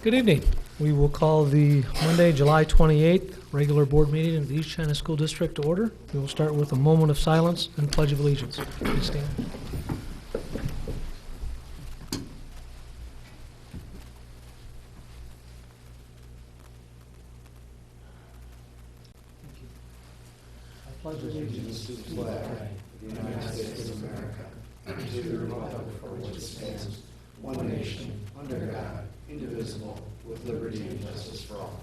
Good evening. We will call the Monday, July 28th regular board meeting of the East China School District to order. We will start with a moment of silence and Pledge of Allegiance. Please stand. I pledge allegiance to the flag of the United States of America and to the republic for which it stands, one nation, under God, indivisible, with liberty and justice for all.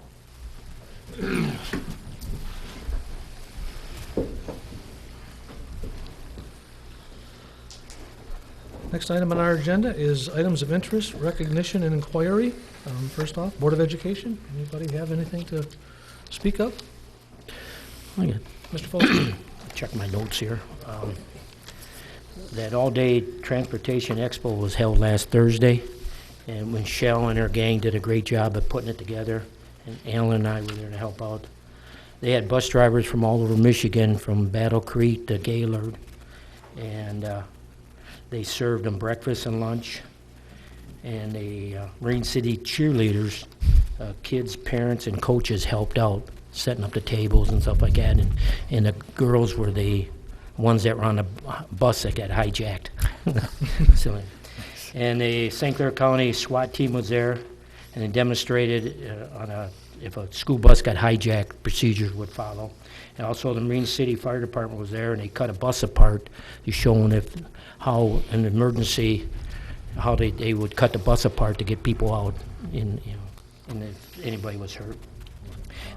Next item on our agenda is items of interest, recognition, and inquiry. First off, Board of Education. Anybody have anything to speak of? Mr. Folsom. Check my notes here. That all-day transportation expo was held last Thursday, and Michelle and her gang did a great job of putting it together, and Alan and I were there to help out. They had bus drivers from all over Michigan, from Battle Creek to Gaylord, and they served them breakfast and lunch, and the Marine City cheerleaders, kids, parents, and coaches helped out, setting up the tables and stuff like that, and the girls were the ones that were on the bus that got hijacked. So, and the St. Clair County SWAT team was there, and they demonstrated if a school bus got hijacked, procedures would follow. And also the Marine City Fire Department was there, and they cut a bus apart to show how an emergency, how they would cut the bus apart to get people out, and if anybody was hurt.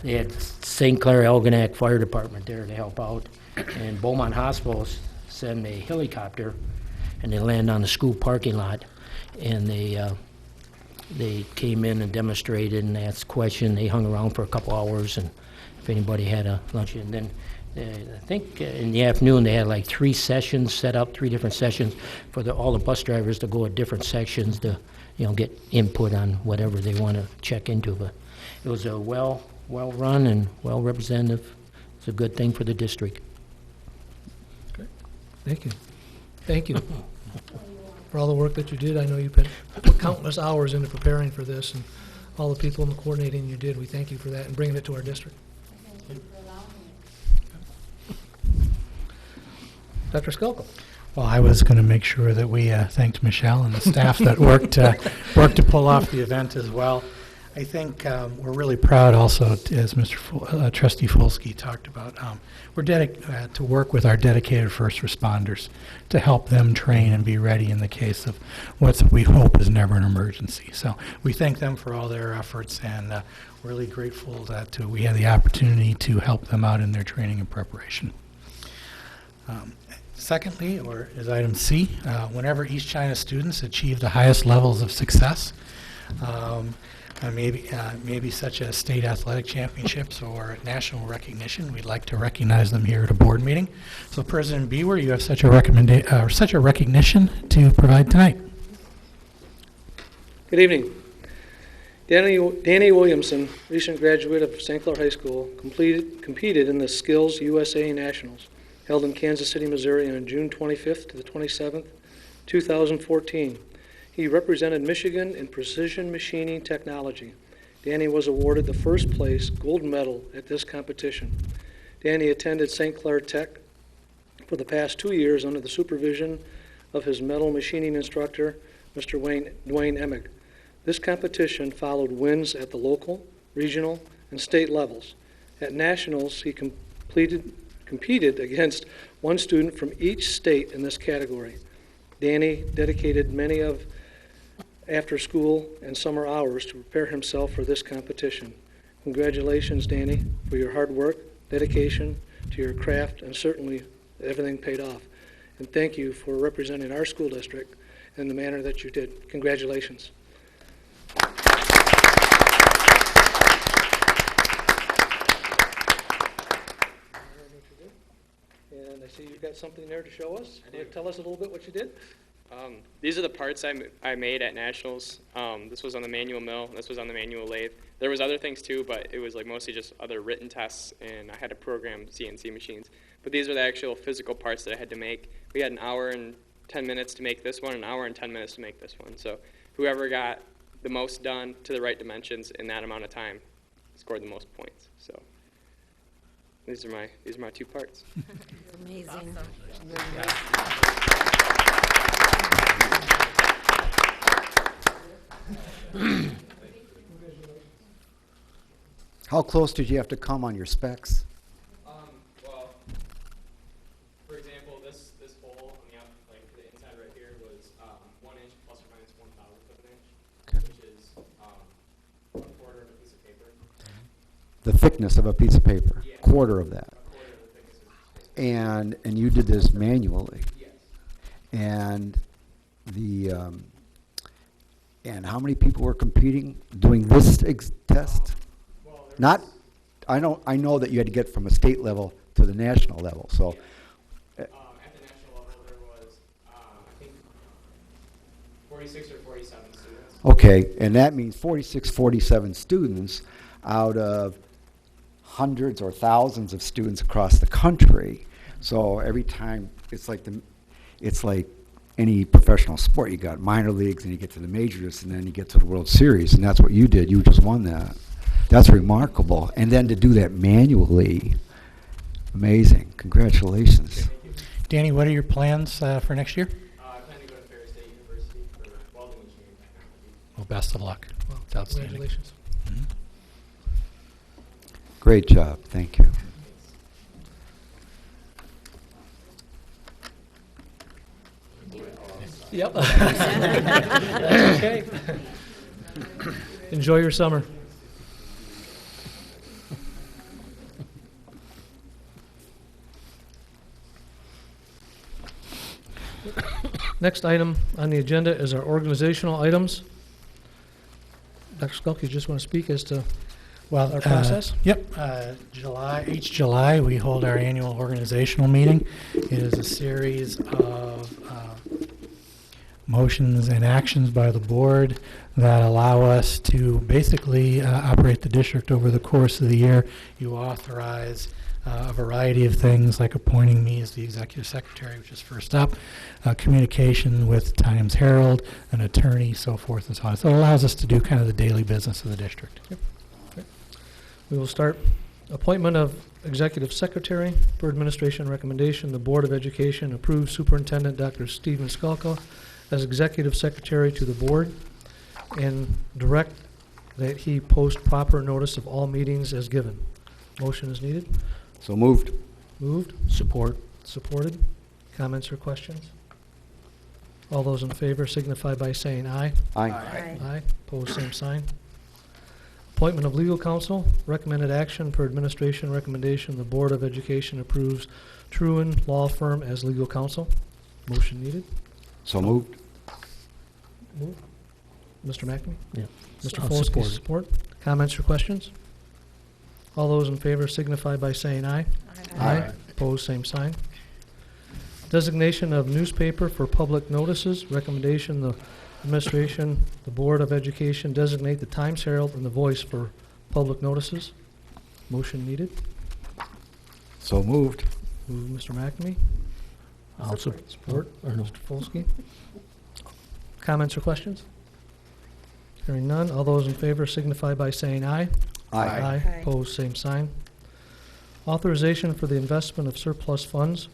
They had St. Clair Algonac Fire Department there to help out, and Beaumont Hospital sent a helicopter, and they landed on the school parking lot, and they came in and demonstrated and asked questions. They hung around for a couple hours, and if anybody had a lunch, and then I think in the afternoon they had like 3 sessions set up, 3 different sessions for all the bus drivers to go at different sections to get input on whatever they want to check into. But it was a well run and well representative. It's a good thing for the district. Okay. Thank you for all the work that you did. I know you put countless hours into preparing for this, and all the people and the coordinating you did. We thank you for that and bringing it to our district. Dr. Skelko. Well, I was going to make sure that we thanked Michelle and the staff that worked to pull off the event as well. I think we're really proud also, as Mr. Trustee Folsky talked about, we're dedicated to work with our dedicated first responders to help them train and be ready in the case of what we hope is never an emergency. So we thank them for all their efforts, and really grateful that we had the opportunity to help them out in their training and preparation. Secondly, or as item C, whenever East China students achieve the highest levels of success, maybe such as state athletic championships or national recognition, we'd like to recognize them here at a board meeting. So President Beaver, you have such a recognition to provide tonight. Good evening. Danny Williamson, recent graduate of St. Clair High School, competed in the Skills USA Nationals, held in Kansas City, Missouri on June 25th to the 27th, 2014. He represented Michigan in precision machining technology. Danny was awarded the first place gold medal at this competition. Danny attended St. Clair Tech for the past 2 years under the supervision of his metal machining instructor, Mr. Dwayne Emig. This competition followed wins at the local, regional, and state levels. At nationals, he competed against one student from each state in this category. Danny dedicated many of after school and summer hours to prepare himself for this competition. Congratulations, Danny, for your hard work, dedication to your craft, and certainly everything paid off. And thank you for representing our school district in the manner that you did. Congratulations. And I see you've got something there to show us. Tell us a little bit what you did. These are the parts I made at Nationals. This was on the manual mill. This was on the manual lathe. There was other things too, but it was like mostly just other written tests, and I had to program CNC machines. But these are the actual physical parts that I had to make. We had an hour and 10 minutes to make this one, an hour and 10 minutes to make this one. So whoever got the most done to the right dimensions in that amount of time scored the most points. So these are my 2 parts. Amazing. How close did you have to come on your specs? Well, for example, this hole on the like the inside right here was 1 inch plus or minus 1/1000th of an inch, Okay. which is 1/4 of a piece of paper. The thickness of a piece of paper, Yeah. quarter of that. 1/4 of the thickness of a piece of paper. And you did this manually. Yes. And and how many people were competing doing this test? Well, there Not, was, I know that you had to get from a state level to the national level, so. at the national level, there was I think 46 or 47 students. Okay, and that means 46, 47 students out of hundreds or thousands of students across the country. So every time, it's like any professional sport. You got minor leagues, and you get to the majors, and then you get to the World Series, and that's what you did. You just won that. That's remarkable. And then to do that manually, amazing. Congratulations. Danny, what are your plans for next year? I plan to go to Ferris State University for welding engineering technology. Well, best of luck. It's outstanding. Congratulations. Mhm. Great job. Thank you. Yep. That's okay. Enjoy your summer. Next item on the agenda is our organizational items. Dr. Skulk, you just want to speak as to Well, our process? Yep. Each July, we hold our annual organizational meeting. It is a series of motions and actions by the board that allow us to basically operate the district over the course of the year. You authorize a variety of things like appointing me as the executive secretary, which is first up, communication with Times Herald, an attorney, so forth and so on. So it allows us to do kind of the daily business of the district. We will start appointment of executive secretary. Per administration recommendation, the Board of Education approves Superintendent Dr. Stephen Skalka as executive secretary to the board and direct that he post proper notice of all meetings as given. Motion is needed. So moved. Moved. Support. Supported. Comments or questions? All those in favor signify by saying aye. Aye. Aye. Opposed, same sign. Appointment of legal counsel. Recommended action per administration recommendation. The Board of Education approves Truen Law Firm as legal counsel. Motion needed. So moved. Move. Mr. McNamee? Yeah. Mr. I'll Folsky, support it. support. Comments or questions? All those in favor signify by saying aye. Aye. Opposed, same sign. Designation of newspaper for public notices. Recommendation, the administration, the Board of Education designate the Times Herald and the Voice for public notices. Motion needed. So moved. Move Mr. McNamee. I'll support. Support. Or no. Mr. Folsky. Comments or questions? Hearing none. All those in favor signify by saying aye. Aye. Opposed, same sign. Authorization for the investment of surplus funds.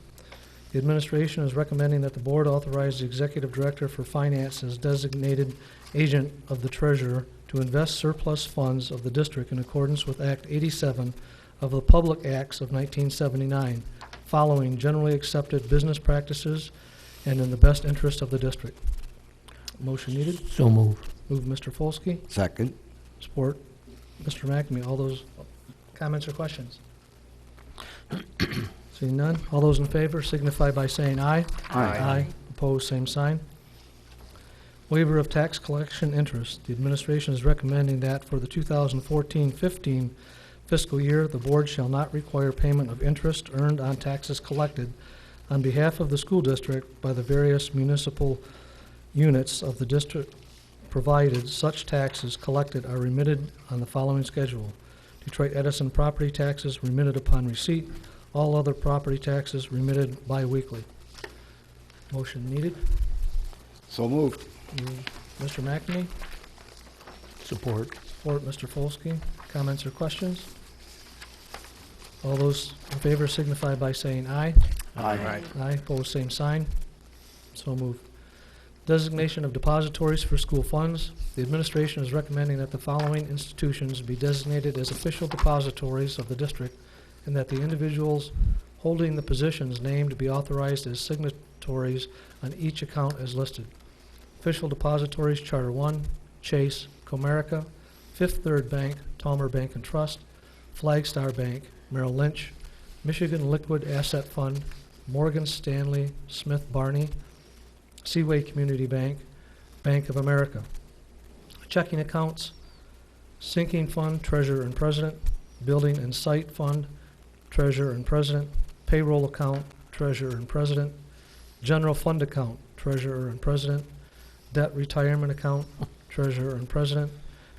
The administration is recommending that the board authorize the executive director for finance as designated agent of the treasurer to invest surplus funds of the district in accordance with Act 87 of the Public Acts of 1979, following generally accepted business practices and in the best interest of the district. Motion needed. So moved. Move Mr. Folsky. Second. Support Mr. McNamee. All those comments or questions? Seeing none, all those in favor signify by saying aye. Aye. Opposed, same sign. Waiver of tax collection interest. The administration is recommending that for the 2014-15 fiscal year, the board shall not require payment of interest earned on taxes collected on behalf of the school district by the various municipal units of the district, provided such taxes collected are remitted on the following schedule. Detroit Edison property taxes remitted upon receipt. All other property taxes remitted bi-weekly. Motion needed. So moved. Mr. McNamee. Support. Support, Mr. Folsky. Comments or questions? All those in favor signify by saying aye. Aye. Aye, opposed, same sign. So moved. Designation of depositories for school funds. The administration is recommending that the following institutions be designated as official depositories of the district, and that the individuals holding the positions named be authorized as signatories on each account as listed. Official depositories: Charter One, Chase, Comerica, Fifth Third Bank, Talmer Bank and Trust, Flagstar Bank, Merrill Lynch, Michigan Liquid Asset Fund, Morgan Stanley Smith Barney, Seaway Community Bank, Bank of America. Checking accounts: Sinking Fund, Treasurer and President; Building and Site Fund, Treasurer and President; Payroll Account, Treasurer and President; General Fund Account, Treasurer and President; Debt Retirement Account, Treasurer and President;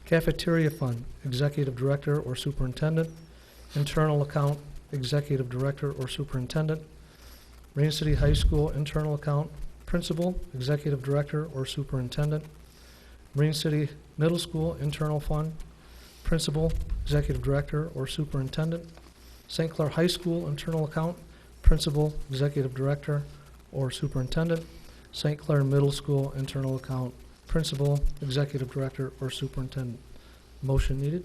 Cafeteria Fund, Executive Director or Superintendent; Internal Account, Executive Director or Superintendent; Marine City High School Internal Account, Principal, Executive Director or Superintendent; Marine City Middle School Internal Fund, Principal, Executive Director or Superintendent; St. Clair High School Internal Account, Principal, Executive Director or Superintendent; St. Clair Middle School Internal Account, Principal, Executive Director or Superintendent. Motion needed.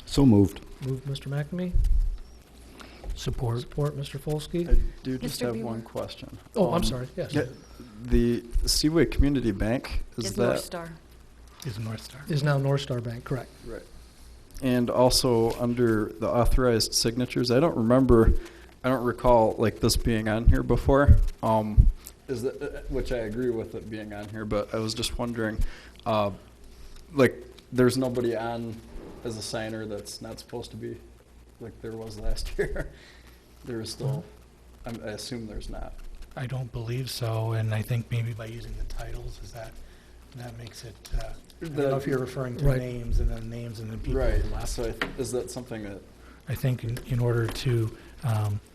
So moved. Moved Mr. McNamee. Support. Support Mr. Folsky. I do just Mr. have Bueller. one question. Oh, I'm sorry, yes. Yeah, the Seaway Community Bank, is Is that? North Star. Is North Star. Is now North Star Bank, correct. Right. And also under the authorized signatures, I don't recall like this being on here before. Is that, which I agree with it being on here, but I was just wondering, like, there's nobody on as a signer that's not supposed to be, like there was last year. There is still, I assume there's not. I don't believe so, and I think maybe by using the titles, that makes it, I don't know if you're referring to Right. names and then people Right, left. so is that something that, I think in order to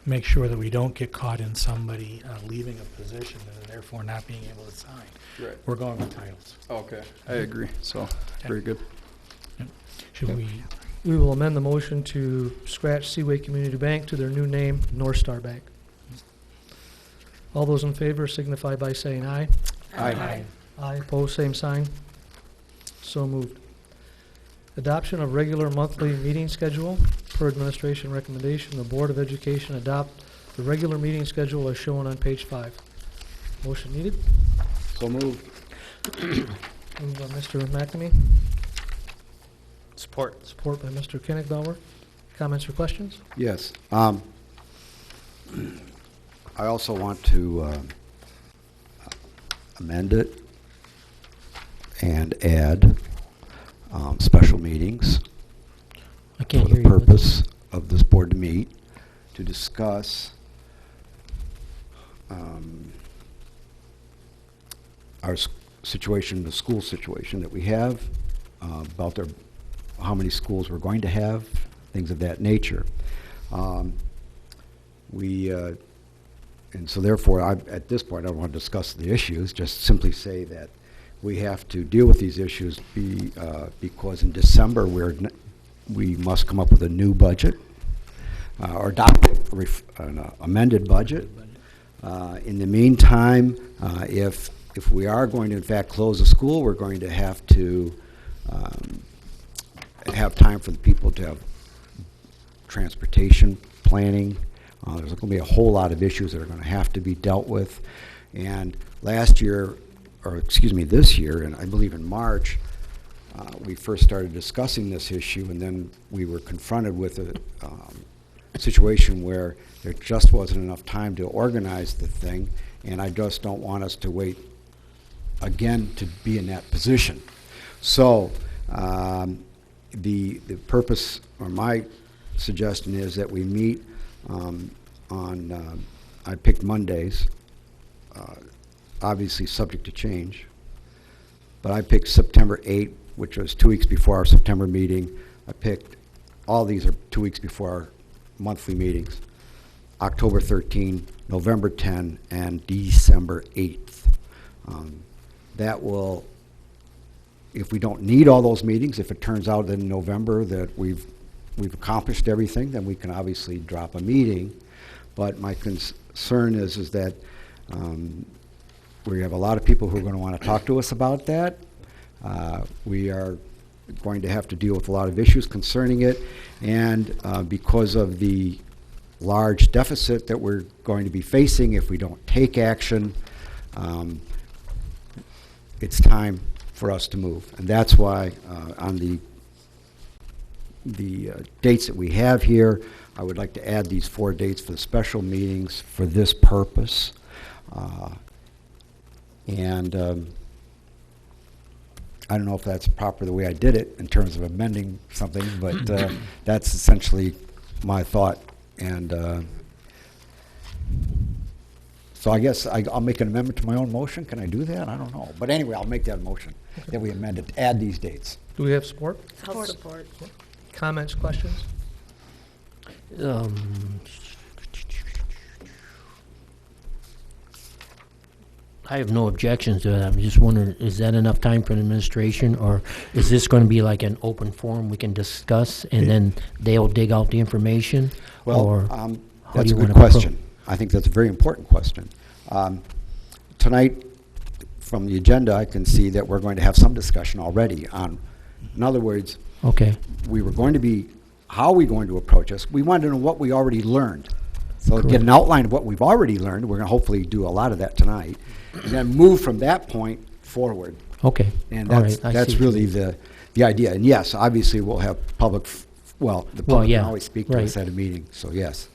make sure that we don't get caught in somebody leaving a position and therefore not being able to sign, right, we're going with titles. okay, I agree, so, very good. Should we, We will amend the motion to scratch Seaway Community Bank to their new name, North Star Bank. All those in favor signify by saying aye. Aye. Aye, opposed, same sign. So moved. Adoption of regular monthly meeting schedule. Per administration recommendation, the Board of Education adopt the regular meeting schedule as shown on page 5. Motion needed. So moved. Moved by Mr. McNamee, Support. support by Mr. Kenigbauer. Comments or questions? Yes. I also want to amend it and add special meetings I can't for hear the you. purpose of this board to meet to discuss our situation, the school situation that we have, about how many schools we're going to have, things of that nature. And so therefore, at this point, I don't want to discuss the issues, just simply say that we have to deal with these issues because in December, we must come up with a new budget or adopt an amended budget. In the meantime, if we are going to in fact close the school, we're going to have to have time for the people to have transportation planning. There's going to be a whole lot of issues that are going to have to be dealt with. And last year, or excuse me, this year, and I believe in March, we first started discussing this issue, and then we were confronted with a situation where there just wasn't enough time to organize the thing, and I just don't want us to wait again to be in that position. So the purpose, or my suggestion is that we meet I picked Mondays, obviously subject to change, but I picked September 8th, which was 2 weeks before our September meeting. I picked, all these are 2 weeks before our monthly meetings, October 13, November 10, and December 8th. That will if we don't need all those meetings, if it turns out in November that we've accomplished everything, then we can obviously drop a meeting. But my concern is that we have a lot of people who are going to want to talk to us about that. We are going to have to deal with a lot of issues concerning it, and because of the large deficit that we're going to be facing if we don't take action, it's time for us to move. And that's why on the dates that we have here, I would like to add these 4 dates for the special meetings for this purpose. And I don't know if that's proper the way I did it in terms of amending something, but that's essentially my thought. And so I guess I'll make an amendment to my own motion. Can I do that? I don't know. But anyway, I'll make that motion that we amend it, add these dates. Do we have support? I'll support. Comments, questions? I have no objections to that. I'm just wondering, is that enough time for the administration, or is this going to be like an open forum we can discuss, and then they'll dig out the information? Well, or that's a good question. I think that's a very important question. Tonight, from the agenda, I can see that we're going to have some discussion already on, in other words, Okay. we were going to be, how are we going to approach this? We wanted to know what we already learned. So Correct. get an outline of what we've already learned. We're going to hopefully do a lot of that tonight. And then move from that point forward. Okay. And All that's, right. I that's see. really the idea. And yes, obviously we'll have public, the public yeah, can always speak to right. us at a meeting, so yes.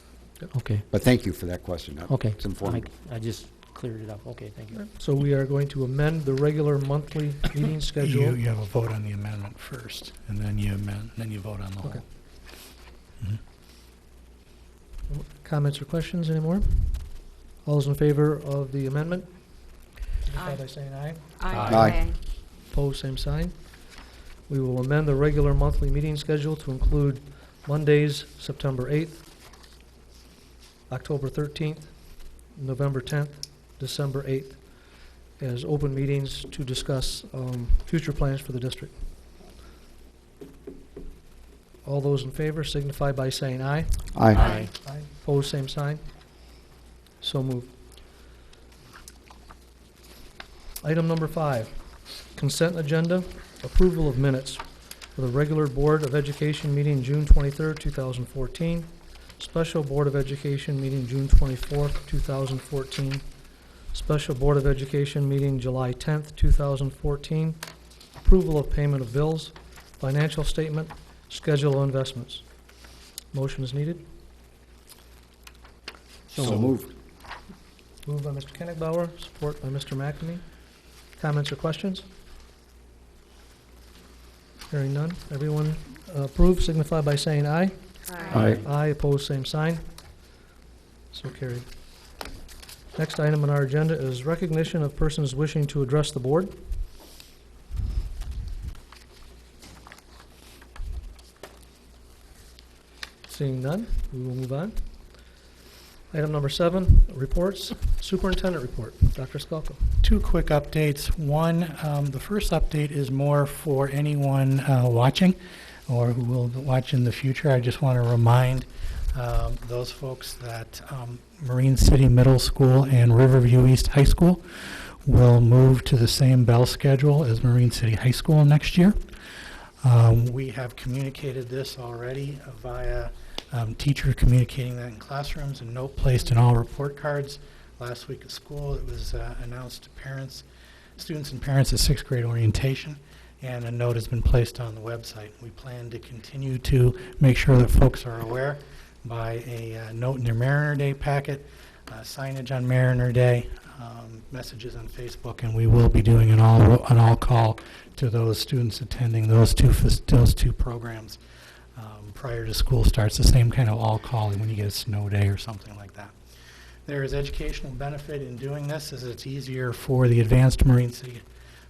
Okay. But thank you for that question. Okay. It's informative. I just cleared it up. Okay, thank you. So we are going to amend the regular monthly meeting schedule. You have a vote on the amendment first, and then you amend, then you vote on the Okay. whole. Comments or questions anymore? All those in favor of the amendment? Signify by saying aye. Aye. Opposed, same sign. We will amend the regular monthly meeting schedule to include Mondays, September 8th, October 13th, November 10th, December 8th, as open meetings to discuss future plans for the district. All those in favor signify by saying aye. Aye. Aye. Opposed, same sign. So moved. Item number 5, consent agenda, approval of minutes for the regular Board of Education meeting June 23rd, 2014, special Board of Education meeting June 24th, 2014, special Board of Education meeting July 10th, 2014, approval of payment of bills, financial statement, schedule of investments. Motion is needed. So moved. Moved by Mr. Kennegbauer, support by Mr. McNamee. Comments or questions? Hearing none. Everyone approved, signify by saying aye. Aye. Aye, opposed, same sign. So carried. Next item on our agenda is recognition of persons wishing to address the board. Seeing none, we will move on. Item number 7, reports. Superintendent report. Dr. Skalko. 2 quick updates. One, the first update is more for anyone watching or who will watch in the future. I just want to remind those folks that Marine City Middle School and Riverview East High School will move to the same bell schedule as Marine City High School next year. We have communicated this already via teacher communicating that in classrooms, and note placed in all report cards. Last week at school, it was announced to parents, students and parents at 6th grade orientation, and a note has been placed on the website. We plan to continue to make sure that folks are aware by a note in their Mariner Day packet, signage on Mariner Day, messages on Facebook, and we will be doing an all call to those students attending those two programs prior to school starts. The same kind of all call when you get a snow day or something like that. There is educational benefit in doing this, as it's easier for the advanced Marine City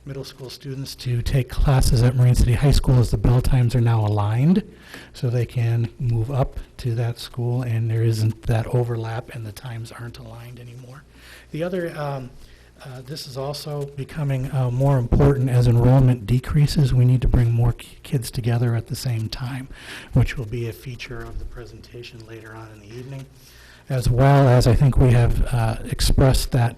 Middle School students to take classes at Marine City High School, as the bell times are now aligned, so they can move up to that school and there isn't that overlap and the times aren't aligned anymore. The other This is also becoming more important as enrollment decreases. We need to bring more kids together at the same time, which will be a feature of the presentation later on in the evening. As well as I think we have expressed that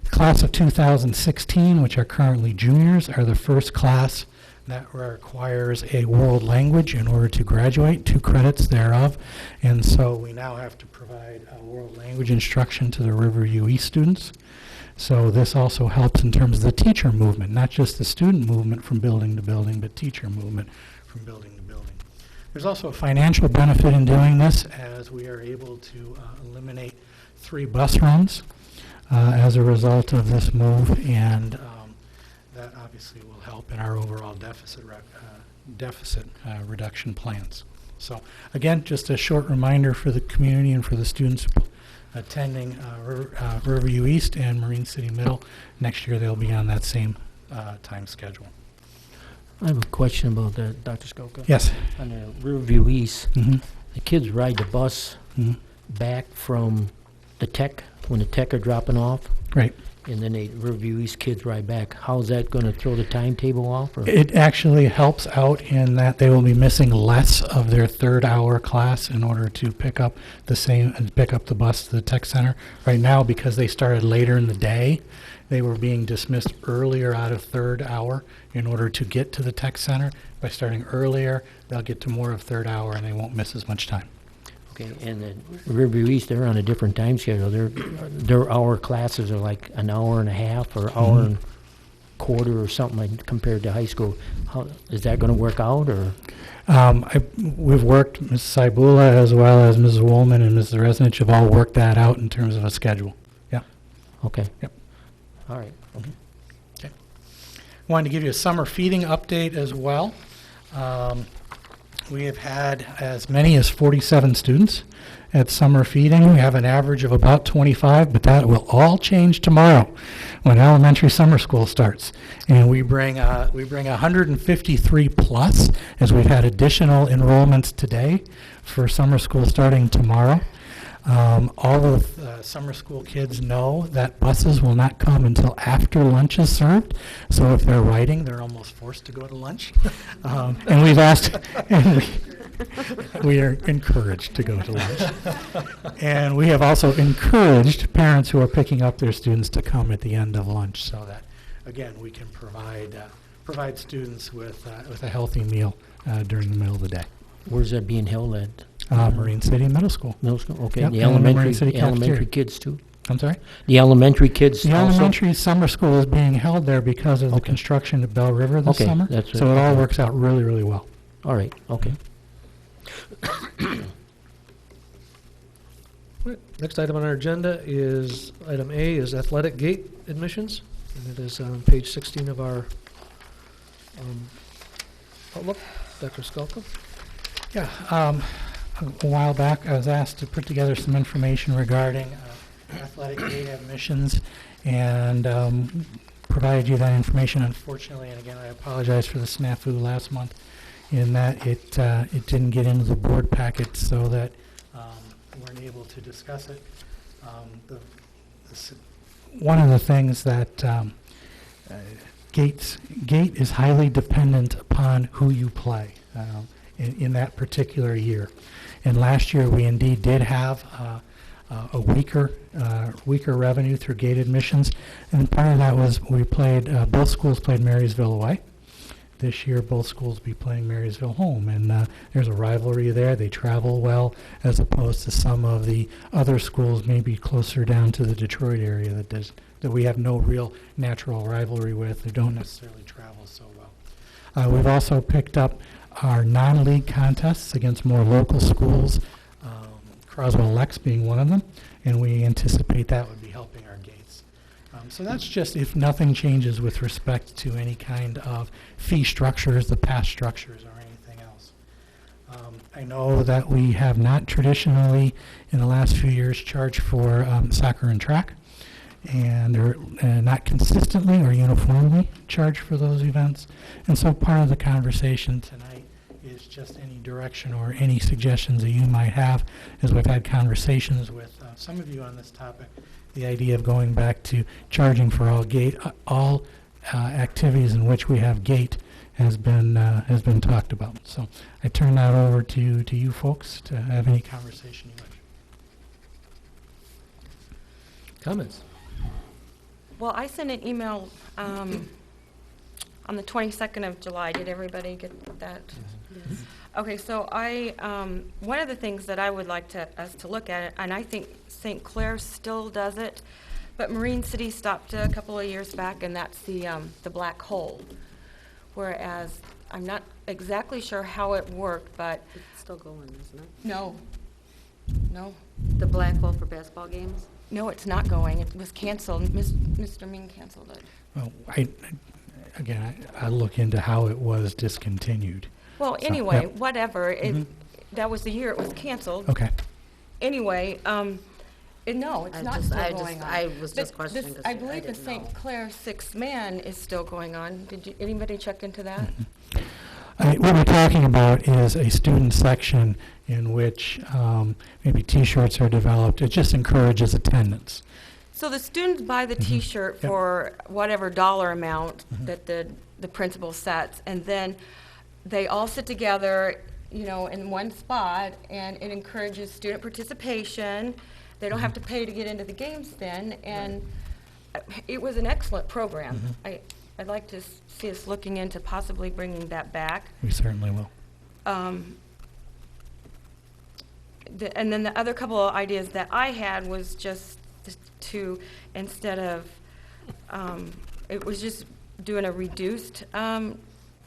the class of 2016, which are currently juniors, are the first class that requires a world language in order to graduate, 2 credits thereof. And so we now have to provide world language instruction to the Riverview East students. So this also helps in terms of the teacher movement, not just the student movement from building to building, but teacher movement from building to building. There's also a financial benefit in doing this, as we are able to eliminate 3 bus runs as a result of this move, and that obviously will help in our overall deficit reduction plans. So again, just a short reminder for the community and for the students attending Riverview East and Marine City Middle. Next year they'll be on that same time schedule. I have a question about that, Dr. Skolka. Yes. On the Riverview East, Mm-hmm. the kids ride the bus back from the tech, when the tech are dropping off, Right. and then the Riverview East kids ride back. How's that going to throw the timetable off? Or? It actually helps out in that they will be missing less of their 3rd hour class in order to pick up the bus to the tech center. Right now, because they started later in the day, they were being dismissed earlier out of 3rd hour in order to get to the tech center. By starting earlier, they'll get to more of 3rd hour and they won't miss as much time. Okay, and then Riverview East, they're on a different time schedule. Their hour classes are like an hour and a half or hour and quarter or something like compared to high school. How is that going to work out? Or We've worked, Mrs. Saibula as well as Mrs. Woolman and Mrs. Resnich have all worked that out in terms of a schedule. Yeah. Okay. Yep. All right. Okay. Okay. Wanted to give you a summer feeding update as well. We have had as many as 47 students at summer feeding. We have an average of about 25, but that will all change tomorrow when elementary summer school starts. And we bring 153 plus, as we've had additional enrollments today for summer school starting tomorrow. All of the summer school kids know that buses will not come until after lunch is served. So if they're riding, they're almost forced to go to lunch. And we've asked, and we are encouraged to go to lunch. And we have also encouraged parents who are picking up their students to come at the end of lunch so that, again, we can provide students with a healthy meal during the middle of the day. Where's that being held at? Marine City Middle School. Middle school. Okay. Yep, The and the Marine elementary City cafeteria. kids too. I'm sorry? The elementary kids. The also? elementary summer school is being held there because of the Okay. construction at Bell River this Okay, summer. that's So it. it all Okay. works out really, really well. All right. Okay. Right. Next item on our agenda is, item A is athletic gate admissions, and it is on page 16 of our Outlook. Dr. Skolka? Yeah, a while back, I was asked to put together some information regarding athletic gate admissions and provided you that information. Unfortunately, and again, I apologize for the snafu last month in that it didn't get into the board packet so that we weren't able to discuss it. One of the things that gate is highly dependent upon who you play in that particular year. And last year, we indeed did have a weaker revenue through gate admissions, and part of that was we played both schools played Marysville away. This year, both schools be playing Marysville home, and there's a rivalry there. They travel well, as opposed to some of the other schools, maybe closer down to the Detroit area that we have no real natural rivalry with. They don't necessarily travel so well. We've also picked up our non-league contests against more local schools, Croswell-Lex being one of them, and we anticipate that would be helping our gates. So that's just if nothing changes with respect to any kind of fee structures, the past structures, or anything else. I know that we have not traditionally, in the last few years, charged for soccer and track, and they're not consistently or uniformly charged for those events. And so part of the conversation tonight is just any direction or any suggestions that you might have, as we've had conversations with some of you on this topic. The idea of going back to charging for all activities in which we have gate has been talked about. So I turn that over to you folks to have any conversation you wish. Comments? Well, I sent an email on the 22nd of July. Did everybody get that? Yes. Okay, so one of the things that I would like us to look at, and I think St. Clair still does it, but Marine City stopped a couple of years back, and that's the black hole. Whereas I'm not exactly sure how it worked, but It's still going, isn't it? no. The black hole for basketball games? No, it's not going. It was canceled. Mr. Ming canceled it. Well, I look into how it was discontinued. Well, So, anyway, yep. whatever. Mhm. That was the year it was canceled. Okay. Anyway, no, it's not still going on. I was But just questioning this- because I believe the didn't St. know. Clair six-man is still going on. Anybody check into that? What we're talking about is a student section in which maybe T-shirts are developed. It just encourages attendance. So the students buy the T-shirt Yep. for whatever dollar amount Mhm. that the principal sets, and then they all sit together, in one spot, and it encourages student participation. They don't have to pay to get into the games then, and it was an excellent program. I'd like to see us looking into possibly bringing that back. We certainly will. And then the other couple of ideas that I had was just to, instead of, it was just doing a reduced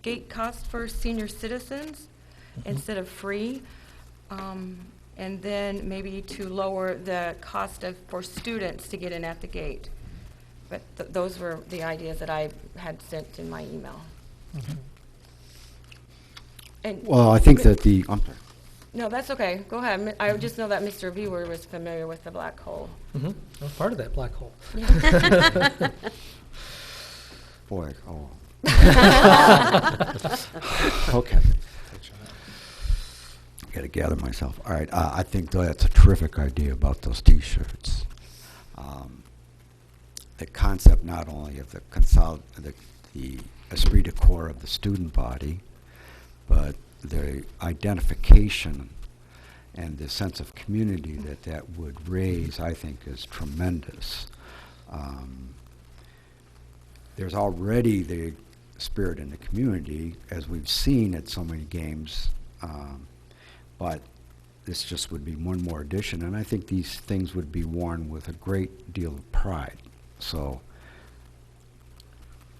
gate cost for senior citizens instead of free. And then maybe to lower the cost for students to get in at the gate. But those were the ideas that I had sent in my email. And Well, I think that the, I'm sorry. no, that's okay. Go ahead. I just know that Mr. Viewer was familiar with the black hole. I was part of that black hole. Boy, oh. Okay. Got to gather myself. All right, I think that's a terrific idea about those T-shirts. The concept not only of the esprit de corps of the student body, but the identification and the sense of community that would raise, I think, is tremendous. There's already the spirit in the community, as we've seen at so many games, but this just would be one more addition, and I think these things would be worn with a great deal of pride. So,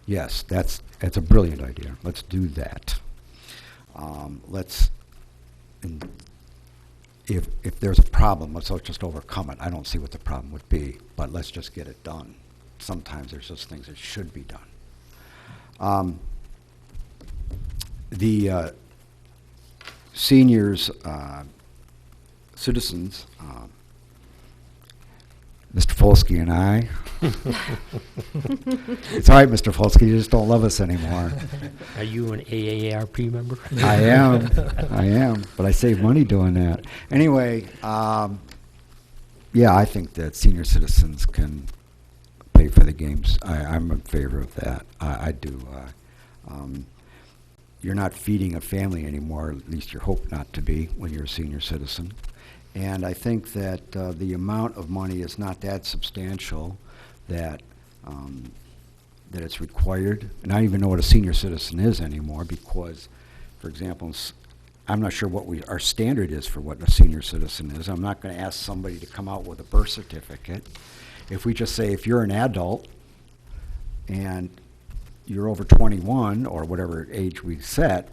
yes, that's a brilliant idea. Let's do that. If there's a problem, let's just overcome it. I don't see what the problem would be, but let's just get it done. Sometimes there's just things that should be done. The seniors, citizens, Mr. Folsky and I. It's all right, Mr. Folsky, you just don't love us anymore. Are you an AARP member? I am, but I save money doing that. Anyway, yeah, I think that senior citizens can pay for the games. I'm in favor of that. I do. You're not feeding a family anymore, at least you hope not to be when you're a senior citizen. And I think that the amount of money is not that substantial that that it's required. And I don't even know what a senior citizen is anymore because, for example, I'm not sure what our standard is for what a senior citizen is. I'm not going to ask somebody to come out with a birth certificate. If we just say if you're an adult and you're over 21 or whatever age we set,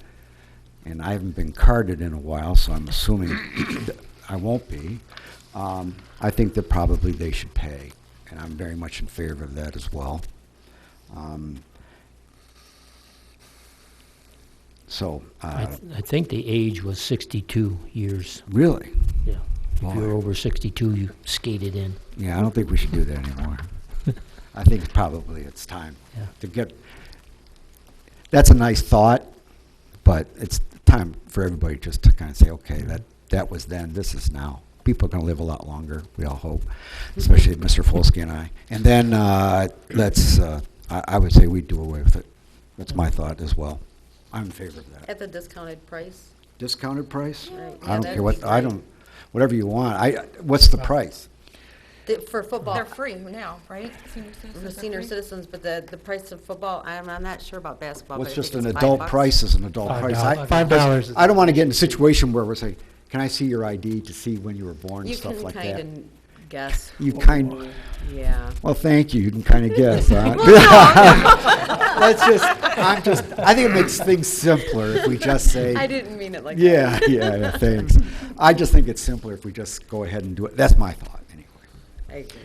and I haven't been carded in a while, so I'm assuming I won't be, I think that probably they should pay, and I'm very much in favor of that as well. I think the age was 62 years. Really? Yeah. If you were Boy. over 62, you skated in. Yeah, I don't think we should do that anymore. I think probably it's time Yeah. to get. That's a nice thought, But it's time for everybody just to kind of say, okay, that was then, this is now. People are going to live a lot longer, we all hope, especially Mr. Folsky and I. And then I would say we do away with it. That's my thought as well. I'm in favor of that. At the discounted price? Discounted price? Right. I Yeah, don't that'd care what, be I great. don't, whatever you want. What's the price? For football, They're free now, right? Senior citizens for are senior free? citizens, but the price of football, I'm not sure about basketball. What's but I just think an it's adult $5. price is an adult price. $5 is- I don't want to get in a situation where we're saying, can I see your ID to see when you were born and You stuff can like kind that? of guess. You kind, Yeah. well, thank you. You can kind of guess, huh? I think it makes things simpler if we just say. I didn't mean it like that. Yeah, thanks. I just think it's simpler if we just go ahead and do it. That's my thought, anyway. I agree.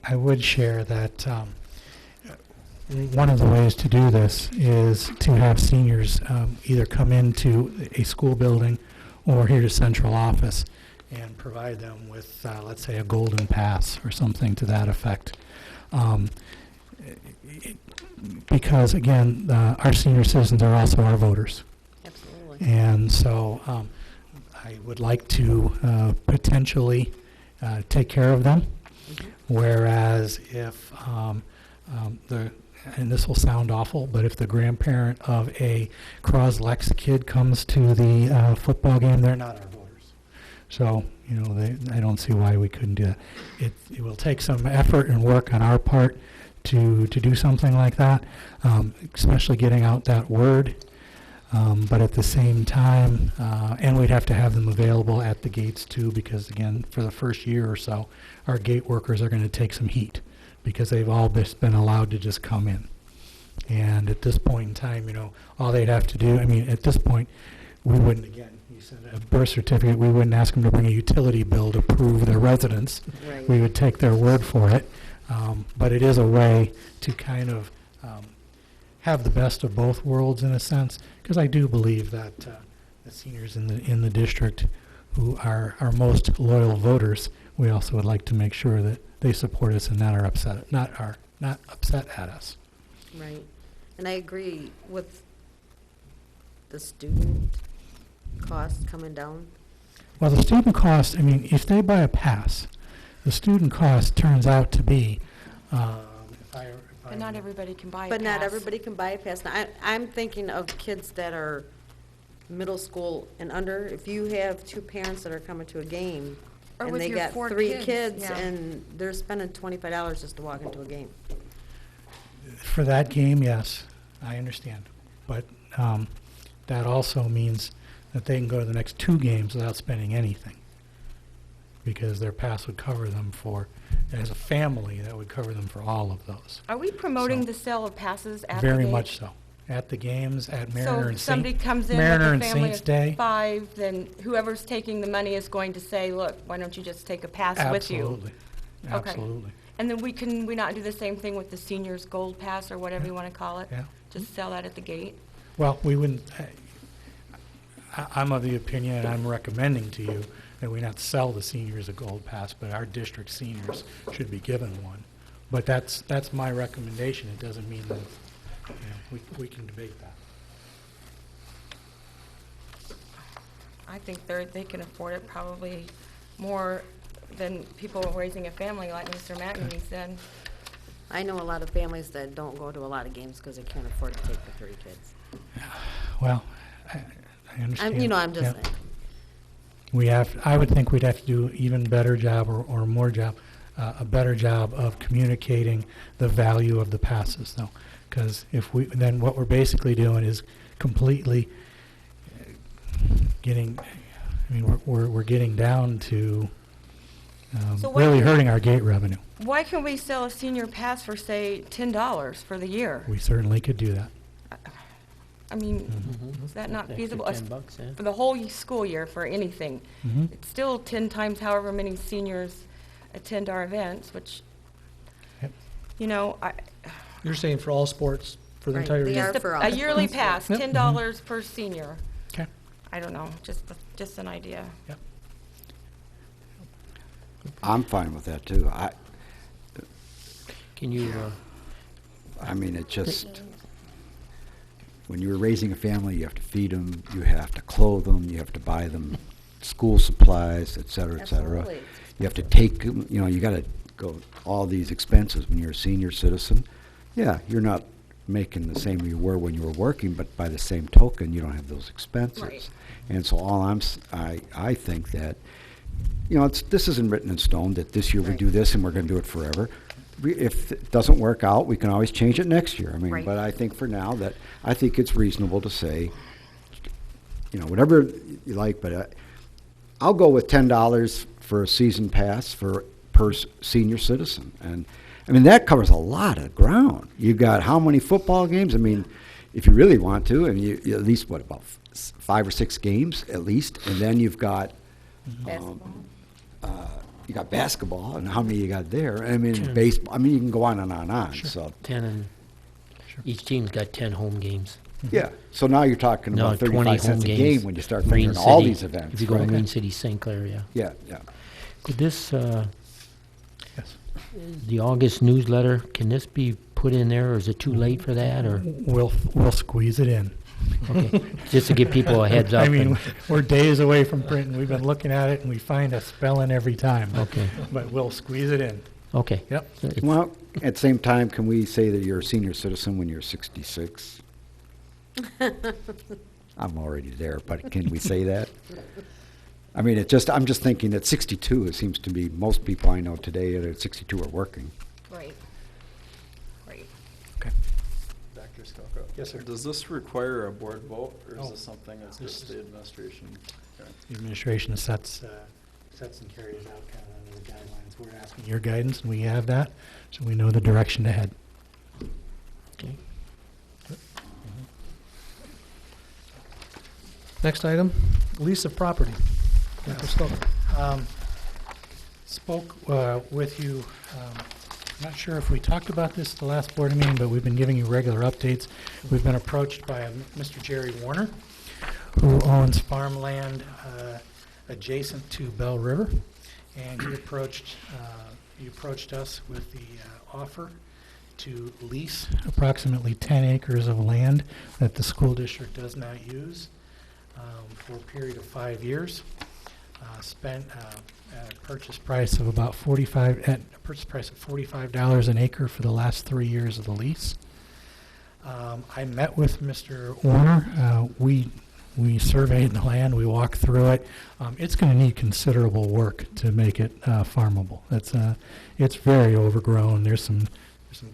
I would share that one of the ways to do this is to have seniors either come into a school building or here to central office and provide them with, let's say, a golden pass or something to that effect. Because, again, our senior citizens are also our voters. Absolutely. And so I would like to potentially take care of them. Whereas if and this will sound awful, but if the grandparent of a Croslex kid comes to the football game, they're not our voters. So, I don't see why we couldn't do that. It will take some effort and work on our part to do something like that, especially getting out that word. But at the same time, and we'd have to have them available at the gates too, because again, for the first year or so, our gate workers are going to take some heat because they've all been allowed to just come in. And at this point in time, all they'd have to do, at this point, we wouldn't, again, you said a birth certificate, we wouldn't ask them to bring a utility bill to prove their residence. Right. We would take their word for it. But it is a way to kind of have the best of both worlds in a sense, because I do believe that the seniors in the district who are our most loyal voters, we also would like to make sure that they support us and not upset at us. Right. And I agree with the student cost coming down. Well, the student cost, if they buy a pass, the student cost turns out to be, But not everybody can buy a But not pass. everybody can buy a pass. Now, I'm thinking of kids that are middle school and under. If you have two parents that are coming to a game, Or and with they your got 4 three kids, kids, yeah. and they're spending $25 just to walk into a game. For that game, yes, I understand. But that also means that they can go to the next 2 games without spending anything, because their pass would cover them as a family, that would cover them for all of those. Are we promoting So- the sale of passes at the Very gate? much so. At the games, at Mariner So and if somebody Saint, comes in Mariner with and a family Saints of Day. 5, then whoever's taking the money is going to say, look, why don't you just take a pass with you? Absolutely, Okay. absolutely. And then we not do the same thing with the seniors gold pass or whatever you want to call it? Yeah. Just sell that at the gate? Well, we wouldn't, I'm of the opinion, and I'm recommending to you, that we not sell the seniors a gold pass, but our district seniors should be given one. But that's my recommendation. It doesn't mean that, we can debate that. I think they can afford it probably more than people raising a family like Mr. McNamee said. I know a lot of families that don't go to a lot of games because they can't afford to take the 3 kids. Well, I understand. I'm just Yeah. saying. I would think we'd have to do even better job or more job, a better job of communicating the value of the passes, though. Because then what we're basically doing is completely we're getting down to So why really can't- hurting our gate revenue. Why can't we sell a senior pass for, say, $10 for the year? We certainly could do that. I mean, is that not Extra feasible? $10, yeah. For the whole school year, for anything. Mhm. It's still 10 times however many seniors attend our events, which, Yep. You're saying for all sports for the Right, entire they year? are just for a all yearly sports. pass, Yep. $10 per senior. Okay. I don't know, just an idea. Yep. I'm fine with that, too. Can you, It just, when you're raising a family, you have to feed them, you have to clothe them, you have to buy them school supplies, et cetera, et cetera. Absolutely. You have to take, you got to go all these expenses when you're a senior citizen. Yeah, you're not making the same you were when you were working, but by the same token, you don't have those expenses. Right. And so I think that, this isn't written in stone that this year we Right. do this and we're going to do it forever. If it doesn't work out, we can always change it next year. Right. But I think for now that I think it's reasonable to say, whatever you like, but I'll go with $10 for a season pass per senior citizen. And that covers a lot of ground. You've got how many football games? If you really want to, you at least about 5 or 6 games at least, and then you've got Basketball. you got basketball, and how many you got there? Sure. Baseball. You can go on and on and on. So 10 and each team's got 10 home games. yeah. So now you're talking No, about 20 35 home cents a games. game when you start Marine figuring all City, these events. If you go to right? Marine City, St. Clair, yeah. Yeah. Could this, Yes. the August newsletter, can this be put in there, or is it too late for that, or? We'll squeeze it in. Okay, just to give people a heads up. We're days away from printing. We've been looking at it, and we find a spelling every time. Okay, But we'll squeeze it in. okay. Yep. So it's- Well, at the same time, can we say that you're a senior citizen when you're 66? I'm already there, but can we say that? I'm just thinking at 62, it seems to be most people I know today at 62 are working. Right. Right. Dr. Skalka? Yes, sir. Does this require a board vote, or is No. this something that's This just is- the administration? Okay. The administration sets and carries out kind of under the guidelines. We're asking your guidance, and we have that, so we know the direction to head. okay. Next item, lease of property. Dr. Skolka. Spoke with you, I'm not sure if we talked about this at the last board meeting, but we've been giving you regular updates. We've been approached by Mr. Jerry Warner, who owns farmland adjacent to Bell River, and he approached us with the offer to lease approximately 10 acres of land that the school district does not use for a period of 5 years. Spent at a purchase price of about $45 an acre for the last 3 years of the lease. I met with Mr. Warner. We surveyed the land. We walked through it. It's going to need considerable work to make it farmable. It's very overgrown. There's some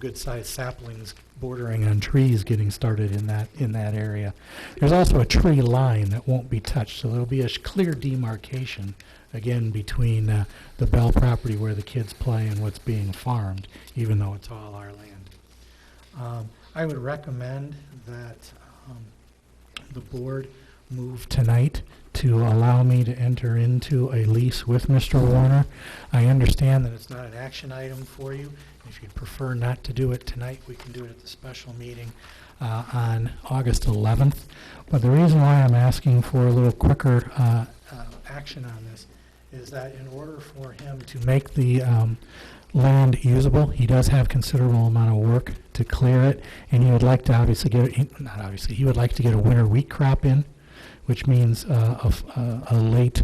good-sized saplings bordering on trees getting started in that area. There's also a tree line that won't be touched, so there'll be a clear demarcation again between the Bell property where the kids play and what's being farmed, even though it's all our land. I would recommend that the board move tonight to allow me to enter into a lease with Mr. Warner. I understand that it's not an action item for you. If you'd prefer not to do it tonight, we can do it at the special meeting on August 11th. But the reason why I'm asking for a little quicker action on this is that in order for him to make the land usable, he does have considerable amount of work to clear it, and he would like to he would like to get a winter wheat crop in, which means a late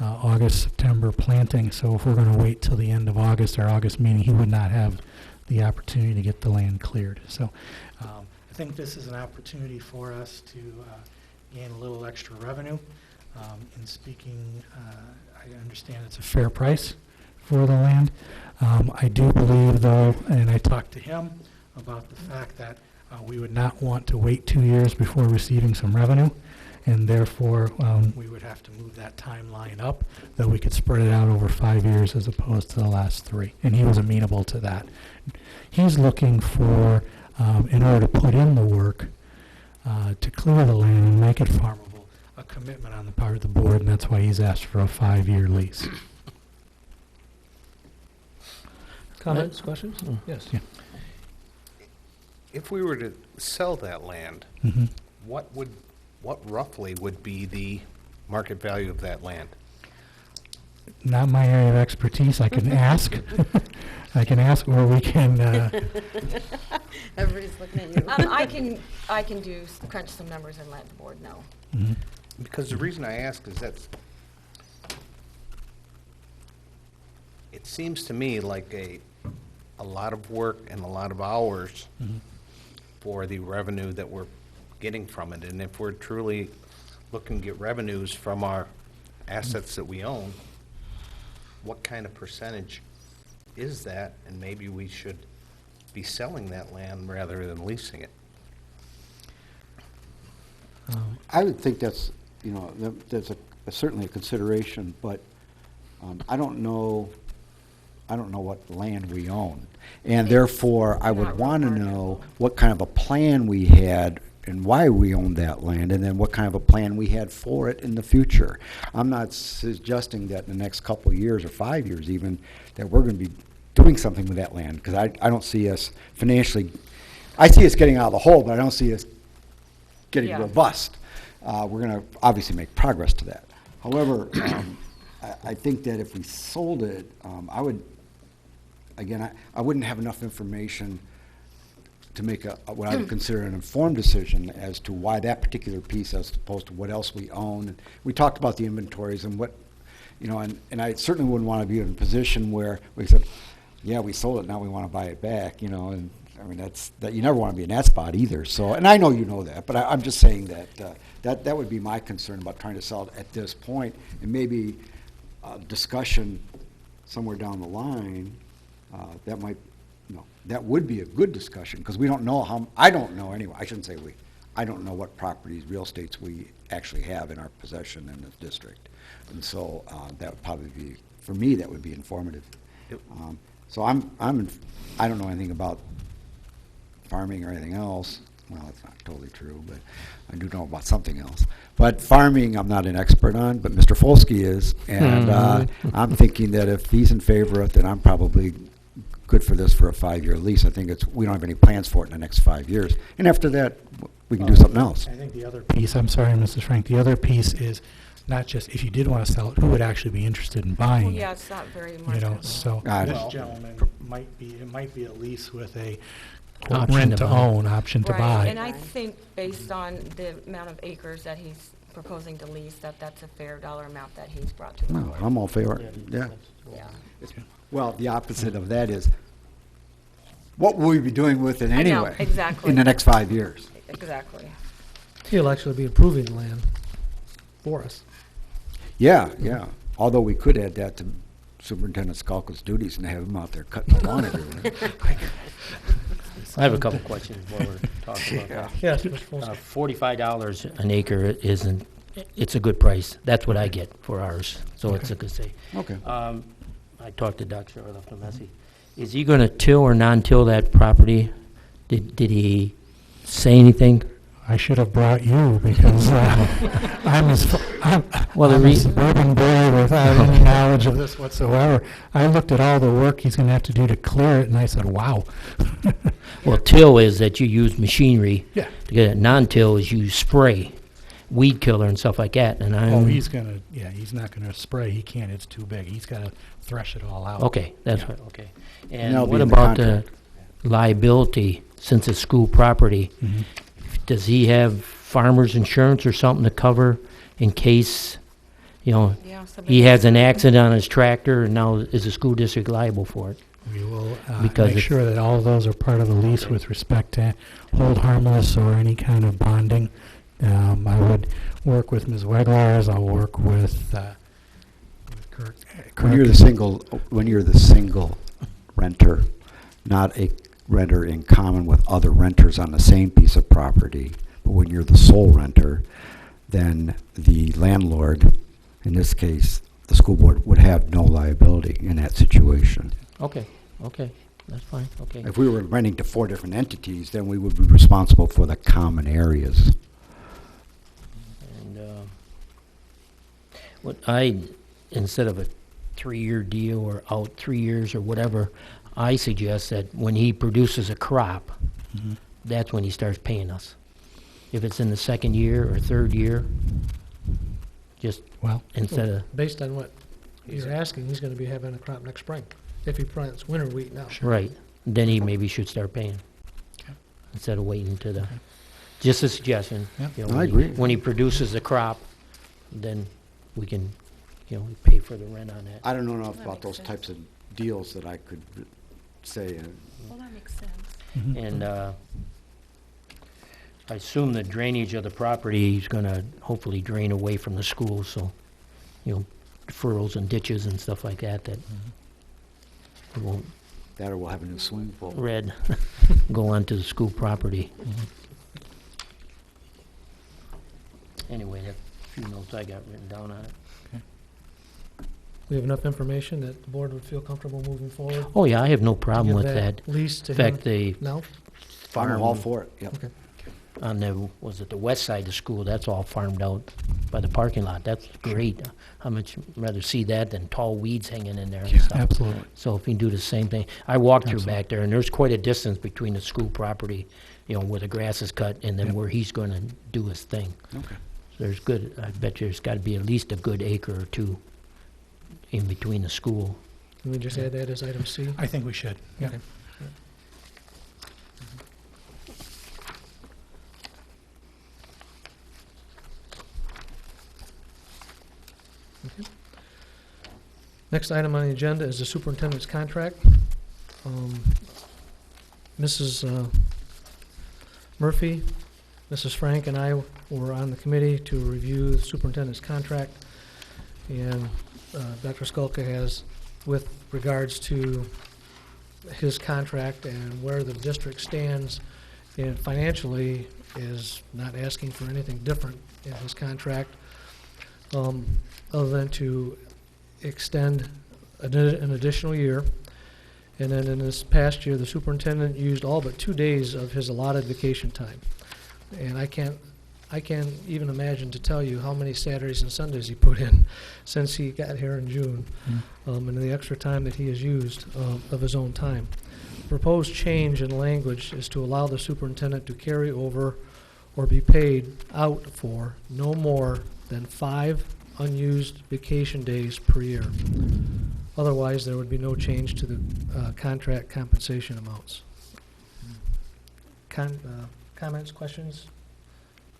August, September planting. So if we're going to wait till the end of August, our August meeting, he would not have the opportunity to get the land cleared. So I think this is an opportunity for us to gain a little extra revenue. In speaking, I understand it's a fair price for the land. I do believe, though, and I talked to him about the fact that we would not want to wait 2 years before receiving some revenue, and therefore we would have to move that timeline up, that we could spread it out over 5 years as opposed to the last 3. And he was amenable to that. He's looking for, in order to put in the work, to clear the land and make it farmable, a commitment on the part of the board, and that's why he's asked for a 5-year lease. Comments, questions? Yes. Yeah. If we were to sell that land, Mm-hmm. what roughly would be the market value of that land? not my area of expertise. I can ask. I can ask, or we can, Everybody's looking at you. I can crunch some numbers and let the board know. mhm. Because the reason I ask is that it seems to me like a lot of work and a lot of hours for the revenue that we're getting from it. And if we're truly looking to get revenues from our assets that we own, what kind of percentage is that? And maybe we should be selling that land rather than leasing it. I would think that's, you know, that's certainly a consideration, but I don't know what land we own. And therefore, I would Not real want to marketable. know what kind of a plan we had and why we owned that land, and then what kind of a plan we had for it in the future. I'm not suggesting that in the next couple of years or 5 years even, that we're going to be doing something with that land, because I don't see us financially, I see us getting out of the hole, but I don't see us getting Yeah. robust. We're going to obviously make progress to that. However, I think that if we sold it, I would, again, I wouldn't have enough information to make what I would consider an informed decision as to why that particular piece as opposed to what else we own. We talked about the inventories and what, you know, and I certainly wouldn't want to be in a position where we said, yeah, we sold it, now we want to buy it back, you know, and I mean, that you never want to be in that spot either. So, and I know you know that, but I'm just saying that that would be my concern about trying to sell it at this point, and maybe discussion somewhere down the line that might, you know, that would be a good discussion, because we don't know how. I don't know anyway. I shouldn't say we. I don't know what properties, real estates we actually have in our possession in this district, and so that would probably be, for me, that would be informative. So I don't know anything about farming or anything else. Well, it's not totally true, but I do know about something else. But farming, I'm not an expert on, but Mr. Folsky is, and I'm thinking that if he's in favor of it, then I'm probably good for this for a 5-year lease. I think we don't have any plans for it in the next 5 years, and after that, we can do something else. I think the other piece, I'm sorry, Mrs. Frank, the other piece is not just if you did want to sell it, who would actually be interested in buying Well, it? yeah, it's not very You know, marketable. so I this know. gentleman might be a lease with a Option to rent to buy. own, option to Right, buy. and I think based on the amount of acres that he's proposing to lease, that's a fair dollar amount that he's brought to the No, board. I'm all favor. Yeah. Yeah. Well, the opposite of that is, what will we be doing with it I know, anyway? exactly. In the next 5 years? Exactly. He'll actually be improving the land for us. Yeah, yeah. Although we could add that to Superintendent Skalka's duties and have him out there cutting the lawn everywhere. I have a couple questions while we're talking about that. Yes, Mr. Folsky. $45 an acre isn't, it's a good price. That's what I get for ours, so it's a good say. Okay. I talked to Doc, sure, I left a message. Is he gonna till or non-till that property? Did he say anything? I should have brought you, because I'm Well, the I'm a reason- suburban boy without any knowledge of this whatsoever. I looked at all the work he's going to have to do to clear it, and I said, wow. Well, till is that you use machinery. Yeah. To get it. Non-till is you spray, weed killer and stuff like that, and Oh, I'm, he's not going to spray. He can't, it's too big. He's got to thresh it all out. okay, that's Yeah. right, okay. And that'll And be what in the about the contract. liability, since it's school property? Mhm. Does he have farmer's insurance or something to cover in case, you know, Yeah, somebody- he has an accident on his tractor and now is the school district liable for it? We will Because make it's- sure that all of those are part of the lease with respect to hold harmless or any kind of bonding. I would work with Ms. Weglars. I'll work with Kirk. When you're the single renter, not a renter in common with other renters on the same piece of property, but when you're the sole renter, then the landlord, in this case, the school board, would have no liability in that situation. Okay, okay, that's fine, okay. If we were renting to 4 different entities, then we would be responsible for the common areas. And what instead of a 3-year deal or out 3 years or whatever, I suggest that when he produces a crop, that's when he starts paying us. If it's in the 2nd year or 3rd year, just Well, instead of, Based on what? you're asking, he's gonna be having a crop next spring, if he plants winter wheat now. Right. Then he maybe should start paying. Okay. Instead of waiting to the, just a suggestion. Yep. You know, I when he- agree. When he produces the crop, then we can, you know, pay for the rent on that. I don't know enough That about makes those sense. types of deals that I could say. Well, that makes sense. And I assume the drainage of the property is gonna hopefully drain away from the school, so, you know, furrows and ditches and stuff like that, that it won't That or we'll have a new swimming pool. red go onto the school property. Anyway, that few notes I got written down on it. We have enough information that the board would feel comfortable moving forward? Oh, yeah, I have no problem Give with that. Lease to In him fact, the now? I'm all farm for it, yep. Okay. on the, was it the west side of the school, that's all farmed out by the parking lot. That's great. How much rather see that than tall weeds hanging in there and stuff. Absolutely. So if we can do the same thing. I walked through Absolutely. back there, and there's quite a distance between the school property, you know, where the grass is cut, and then Yep. where he's gonna do his thing. Okay. So there's good, I bet you there's gotta be at least a good acre or two in between the school. Can we just add that as item C? I think we should, yeah. Okay. Okay. Next item on the agenda is the superintendent's contract. Mrs. Murphy, Mrs. Frank, and I were on the committee to review the superintendent's contract. And Dr. Skulka has, with regards to his contract and where the district stands and financially, is not asking for anything different in his contract, other than to extend an additional year. And then in this past year, the superintendent used all but 2 days of his allotted vacation time. And I can't even imagine to tell you how many Saturdays and Sundays he put in since he got here in June, and the extra time that he has used of his own time. Proposed change in language is to allow the superintendent to carry over or be paid out for no more than 5 unused vacation days per year. Otherwise, there would be no change to the contract compensation amounts. Comments, questions?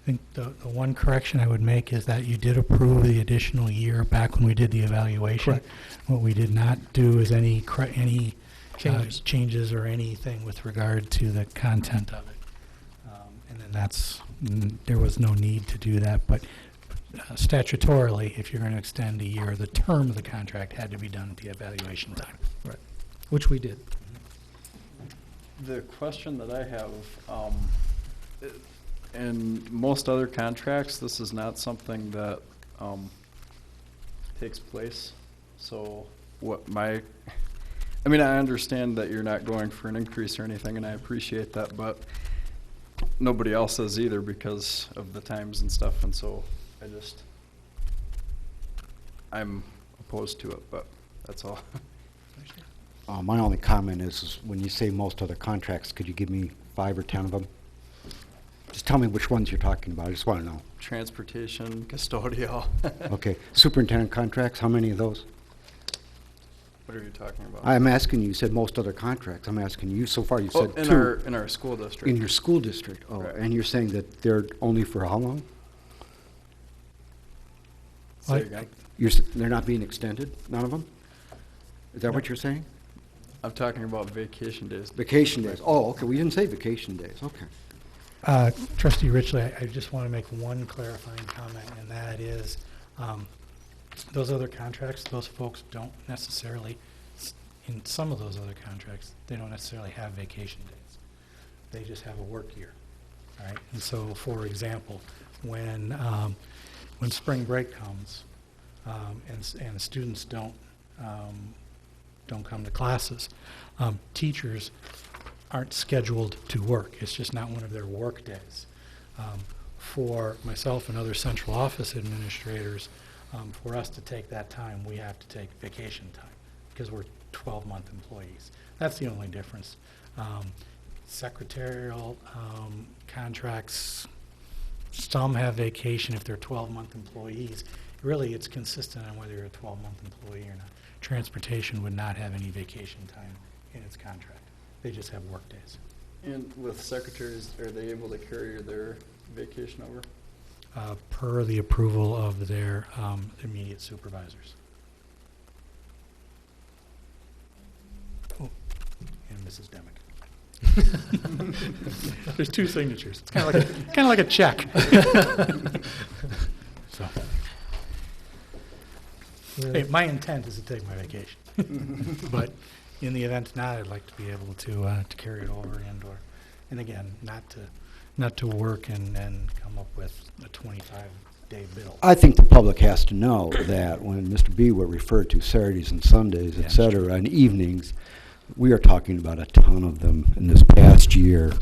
I think the one correction I would make is that you did approve the additional year back when we did the evaluation. Correct. What we did not do is any Changes. changes or anything with regard to the content of it. And then there was no need to do that, but statutorily, if you're going to extend a year, the term of the contract had to be done at the evaluation time. Which we did. The question that I have, in most other contracts, this is not something that takes place. So I mean, I understand that you're not going for an increase or anything, and I appreciate that, but nobody else is either because of the times and stuff, and so I'm opposed to it, but that's all. My only comment is when you say most other contracts, could you give me 5 or 10 of them? Just tell me which ones you're talking about. I just want to know. Transportation, custodial. Okay. Superintendent contracts, how many of those? What are you talking about? I'm asking you, you said most other contracts. I'm asking you, so far you Oh, said in 2. in our school district. In your school district? Oh, Right. and you're saying that they're only for how long? Say again? They're not being extended, none of them? Is that what you're saying? I'm talking about vacation days. Vacation days. Oh, okay, we didn't say vacation days, okay. Trustee Richley, I just want to make one clarifying comment, and that is, those other contracts, those folks don't necessarily, in some of those other contracts, they don't necessarily have vacation days. They just have a work year, all right? And so, for example, when spring break comes, and students don't come to classes, teachers aren't scheduled to work. It's just not one of their work days. For myself and other central office administrators, for us to take that time, we have to take vacation time because we're 12-month employees. That's the only difference. Secretarial contracts, Some have vacation if they're 12-month employees. Really, it's consistent on whether you're a 12-month employee or not. Transportation would not have any vacation time in its contract. They just have work days. And with secretaries, are they able to carry their vacation over? Per the approval of their immediate supervisors. Oh, and Mrs. Demick. There's two signatures. It's kind of like a check. So, hey, my intent is to take my vacation, but in the event not, I'd like to be able to carry it over and again, not to work and come up with a 25-day bill. I think the public has to know that when Mr. B were referred to Saturdays and Sundays, et cetera, and evenings, we are talking about a ton of them in this past year.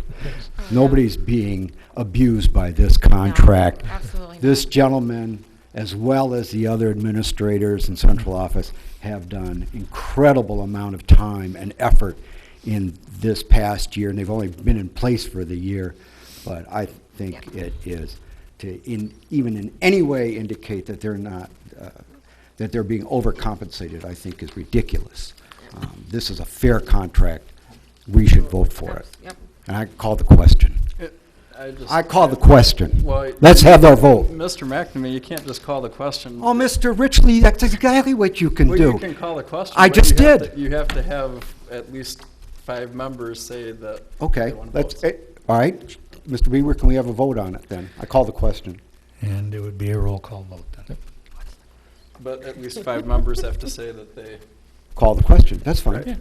Nobody's being abused by this contract. No, absolutely This not. gentleman, as well as the other administrators in central office, have done incredible amount of time and effort in this past year, and they've only been in place for the year. But I think it is to even in any way indicate that they're not that they're being overcompensated, I think is ridiculous. This is a fair contract. We should vote for it. Yep. And I call the question. I call the question. Well, Let's have our vote. Mr. McNamee, you can't just call the question. Oh, Mr. Richley, that's exactly what you can Well, do. you can call the question. I but just you have did. to- You have to have at least 5 members say that Okay, they want to let's, vote. all right. Mr. Weaver, can we have a vote on it then? I call the question. And it would be a roll call vote then. But at least 5 members have to say that they, Call the question. That's fine. Right.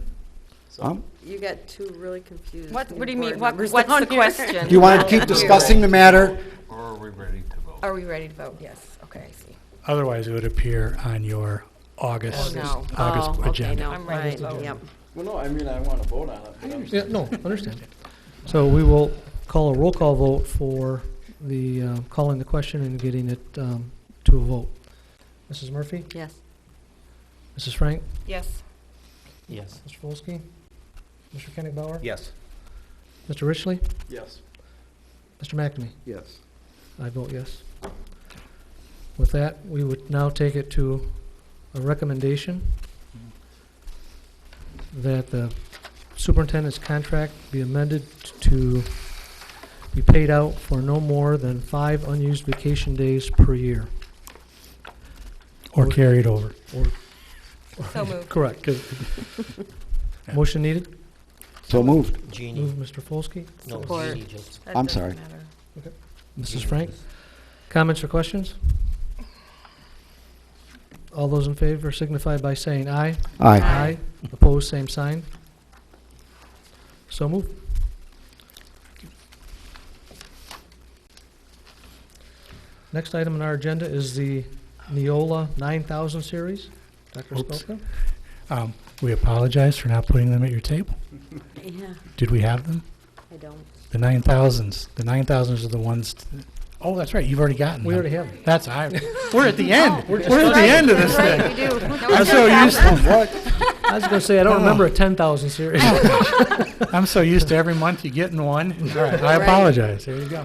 so. You got two really confused. What new do you board mean? What's members the down here. question? Do you want to keep discussing the matter? Or are we ready to vote? Are we ready to vote? Yes. Okay, I see. Otherwise, it would appear on your August, no. August Oh, okay, agenda. no, I'm ready to right, vote. yep. Well, no, I mean, I want to vote on it. But I'm Yeah, no, understand. So we will call a roll call vote for the calling the question and getting it to a vote. Mrs. Murphy? Yes. Mrs. Frank? Yes. Yes. Mr. Folsky? Mr. Kennick-Bauer? Yes. Mr. Richley? Yes. Mr. McNamee? Yes. I vote yes. With that, we would now take it to a recommendation that the superintendent's contract be amended to be paid out for no more than 5 unused vacation days per year. Or carried over. So moved. Correct. 'Cause- Motion needed? So moved. Jeannie. Move Mr. Folsky. No, Support. Jeannie just. That I'm doesn't sorry. matter. Mrs. Frank? Comments or questions? All those in favor signify by saying aye. Aye. Aye. Opposed, same sign. So moved. Next item on our agenda is the Neola 9000 series. Dr. Oops. Spelka? We apologize for not putting them at your table. Yeah, Did we have them? I don't. The 9000s. The 9000s are the ones. Oh, that's right. You've already gotten them. We already have them. That's we're at the end. We're at the Right, end of this right, thing. we do. No, I'm we so don't used have to I was going to say, I don't remember a 10,000 series. I'm so used to every month you getting one. All right, I Right. apologize. Here you go.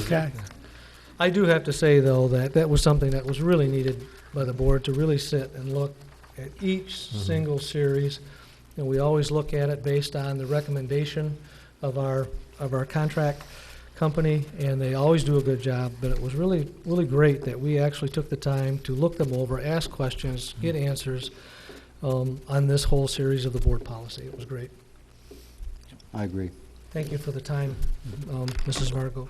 Okay. I do have to say, though, that that was something that was really needed by the board to really sit and look at each single series. And we always look at it based on the recommendation of our contract company, and they always do a good job. But it was really, really great that we actually took the time to look them over, ask questions, get answers on this whole series of the board policy. It was great. I agree. Thank you for the time, Mrs. Margot.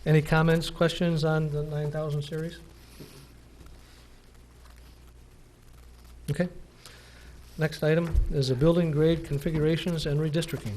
Any comments, questions on the 9000 series? Okay. Next item is a building grade configurations and redistricting.